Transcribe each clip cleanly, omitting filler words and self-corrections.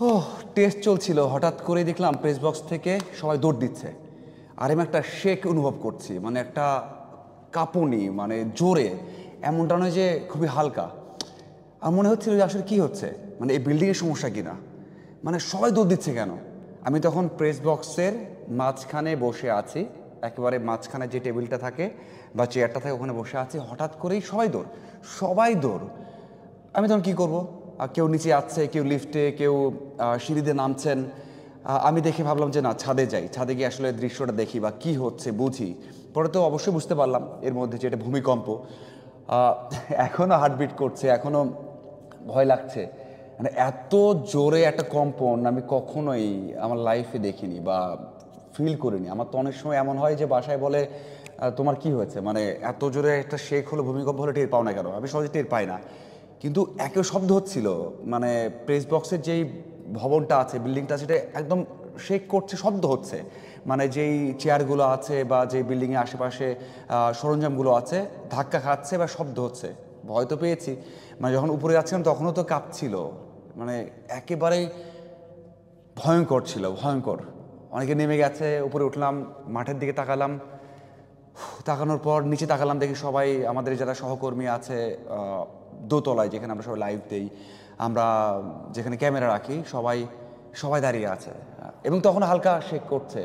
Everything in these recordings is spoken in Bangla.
ও টেস্ট চলছিল, হঠাৎ করে দেখলাম প্রেস বক্স থেকে সবাই দৌড় দিচ্ছে। আর আমি একটা শেক অনুভব করছি, মানে একটা কাঁপুনি, মানে জোরে, এমনটা নয় যে খুবই হালকা। আর মনে হচ্ছিল যে আসলে কী হচ্ছে, মানে এই বিল্ডিংয়ের সমস্যা কিনা, মানে সবাই দৌড় দিচ্ছে কেন। আমি তখন প্রেস বক্সের মাঝখানে বসে আছি, একেবারে মাঝখানে যে টেবিলটা থাকে বা চেয়ারটা থাকে ওখানে বসে আছি। হঠাৎ করেই সবাই দৌড়, সবাই দৌড়। আমি তখন কী করবো, কেউ নিচে আসছে, কেউ লিফটে, কেউ সিঁড়িতে নামছেন। আমি দেখে ভাবলাম যে না, ছাদে যাই, ছাদে গিয়ে আসলে দৃশ্যটা দেখি বা কী হচ্ছে বুঝি। পরে তো অবশ্যই বুঝতে পারলাম এর মধ্যে যে এটা ভূমিকম্প। এখনও হার্টবিট করছে, এখনও ভয় লাগছে। মানে এত জোরে একটা কম্পন আমি কখনোই আমার লাইফে দেখিনি বা ফিল করিনি। আমার তো অনেক সময় এমন হয় যে বাসায় বলে তোমার কি হয়েছে, মানে এত জোরে একটা শেক হলো, ভূমিকম্প হলে টের পাও না কেন। আমি সহজে টের পাই না, কিন্তু একই শব্দ হচ্ছিল। মানে প্রেস বক্সের যেই ভবনটা আছে, বিল্ডিংটা আছে, সেটা একদম শেক করছে, শব্দ হচ্ছে। মানে যেই চেয়ারগুলো আছে বা যেই বিল্ডিংয়ের আশেপাশে সরঞ্জামগুলো আছে ধাক্কা খাচ্ছে বা শব্দ হচ্ছে। ভয় তো পেয়েছি, মানে যখন উপরে যাচ্ছিলাম তখনও তো কাঁপছিল, মানে একেবারেই ভয়ঙ্কর ছিল, ভয়ঙ্কর। অনেকে নেমে গেছে, উপরে উঠলাম, মাঠের দিকে তাকালাম, তাকানোর পর নিচে তাকালাম, দেখি সবাই আমাদের যারা সহকর্মী আছে দোতলায়, যেখানে আমরা সবাই লাইভ দেই, আমরা যেখানে ক্যামেরা রাখি, সবাই সবাই দাঁড়িয়ে আছে এবং তখন হালকা শেক করছে।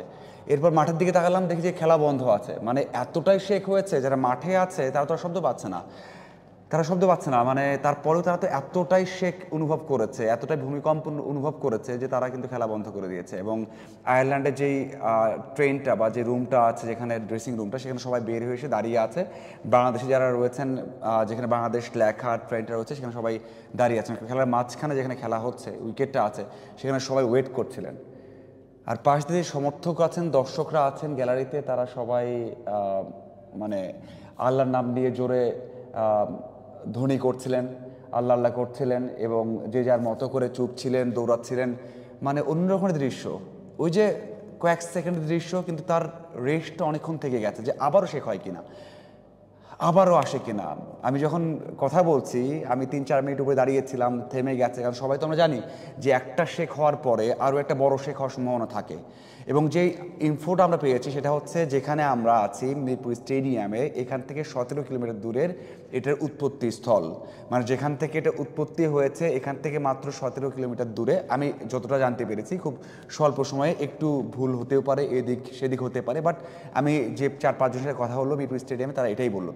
এরপর মাঠের দিকে তাকালাম, দেখি যে খেলা বন্ধ আছে। মানে এতটাই শেক হয়েছে, যারা মাঠে আছে তারা তো আর শব্দ পাচ্ছে না, মানে তারপরেও তারা তো এতটাই শেক অনুভব করেছে, এতটাই ভূমিকম্প অনুভব করেছে যে তারা কিন্তু খেলা বন্ধ করে দিয়েছে। এবং আয়ারল্যান্ডের যেই ট্রেনটা বা যে রুমটা আছে, যেখানে ড্রেসিং রুমটা, সেখানে সবাই বের হয়ে এসে দাঁড়িয়ে আছে। বাংলাদেশে যারা রয়েছেন, যেখানে বাংলাদেশ লেখা ট্রেনটা রয়েছে, সেখানে সবাই দাঁড়িয়ে আছেন। খেলার মাঝখানে যেখানে খেলা হচ্ছে, উইকেটটা আছে, সেখানে সবাই ওয়েট করছিলেন। আর পাশ দিয়ে সমর্থক আছেন, দর্শকরা আছেন গ্যালারিতে, তারা সবাই মানে আল্লাহর নাম নিয়ে জোরে ধ্বনি করছিলেন, আল্লাহ আল্লাহ করছিলেন এবং যে যার মতো করে চুপ ছিলেন, দৌড়াচ্ছিলেন। মানে অন্য রকমের দৃশ্য, ওই যে কয়েক সেকেন্ডের দৃশ্য, কিন্তু তার রেস্টটা অনেকক্ষণ থেকে গেছে যে আবারও শেখ হয় কিনা, আবারও আসে কিনা। আমি যখন কথা বলছি, আমি 3-4 মিনিট উপরে দাঁড়িয়েছিলাম, থেমে গেছে, কারণ সবাই তো আমরা জানি যে একটা শেক হওয়ার পরে আরও একটা বড় শেক হওয়ার সম্ভাবনা থাকে। এবং যেই ইনফোটা আমরা পেয়েছি সেটা হচ্ছে, যেখানে আমরা আছি মিরপুর স্টেডিয়ামে, এখান থেকে 17 কিলোমিটার দূরের এটার উৎপত্তি স্থল। মানে যেখান থেকে এটা উৎপত্তি হয়েছে, এখান থেকে মাত্র 17 কিলোমিটার দূরে। আমি যতটা জানতে পেরেছি, খুব স্বল্প সময়ে, একটু ভুল হতেও পারে, এদিক সেদিক হতে পারে, বাট আমি যে 4-5 জনের সাথে কথা হলো মিরপুর স্টেডিয়ামে, তারা এটাই বললো।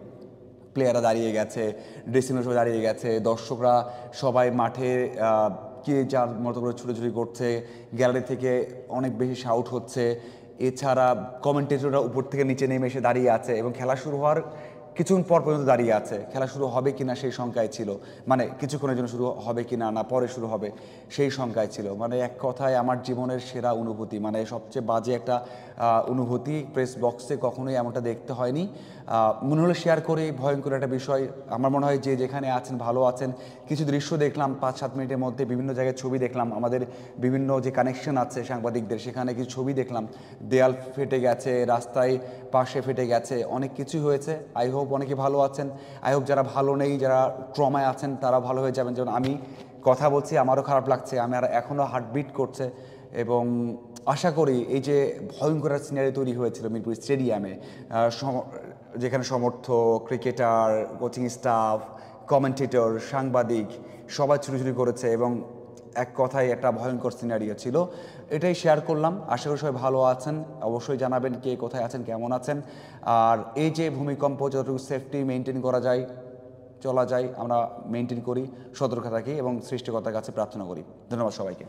প্লেয়াররা দাঁড়িয়ে গেছে, ড্রেসিং রুমে সবাই দাঁড়িয়ে গেছে, দর্শকরা সবাই মাঠে কে যার মতো করে ছুটোছুটি করছে, গ্যালারি থেকে অনেক বেশি শাউট হচ্ছে। এছাড়া কমেন্টেটররা উপর থেকে নিচে নেমে এসে দাঁড়িয়ে আছে এবং খেলা শুরু হওয়ার কিছুক্ষণ পর পর্যন্ত দাঁড়িয়ে আছে। খেলা শুরু হবে কিনা সেই শঙ্কায় ছিল, মানে কিছুক্ষণের জন্য শুরু হবে কিনা, না পরে শুরু হবে সেই শঙ্কায় ছিল। মানে এক কথায় আমার জীবনের সেরা অনুভূতি, মানে সবচেয়ে বাজে একটা অনুভূতি। প্রেস বক্সে কখনোই এমনটা দেখতে হয়নি। মনে হলো শেয়ার করি, ভয়ঙ্কর একটা বিষয়। আমার মনে হয় যে যেখানে আছেন ভালো আছেন। কিছু দৃশ্য দেখলাম 5-7 মিনিটের মধ্যে, বিভিন্ন জায়গায় ছবি দেখলাম, আমাদের বিভিন্ন যে কানেকশন আছে সাংবাদিকদের, সেখানে কিছু ছবি দেখলাম। দেয়াল ফেটে গেছে, রাস্তায় পাশে ফেটে গেছে, অনেক কিছুই হয়েছে। আই হোপ অনেকে ভালো আছেন, আই হোপ যারা ভালো নেই, যারা ট্রমায় আছেন, তারা ভালো হয়ে যাবেন। যেমন আমি কথা বলছি, আমারও খারাপ লাগছে, আমার এখনও হার্টবিট করছে। এবং আশা করি এই যে ভয়ঙ্কর সিনারি তৈরি হয়েছিল মিরপুর স্টেডিয়ামে, যেখানে সমর্থক, ক্রিকেটার, কোচিং স্টাফ, কমেন্টেটর, সাংবাদিক সবাই ছুটোছুটি করেছে এবং এক কথায় একটা ভয়ঙ্কর সিনারিও ছিল। এটাই শেয়ার করলাম, আশা করি সবাই ভালো আছেন। অবশ্যই জানাবেন কে কোথায় আছেন, কেমন আছেন। আর এই যে ভূমিকম্প, যতটুকু সেফটি মেনটেন করা যায়, চলা যায়, আমরা মেনটেন করি, সতর্ক থাকি এবং সৃষ্টিকর্তার কাছে প্রার্থনা করি। ধন্যবাদ সবাইকে।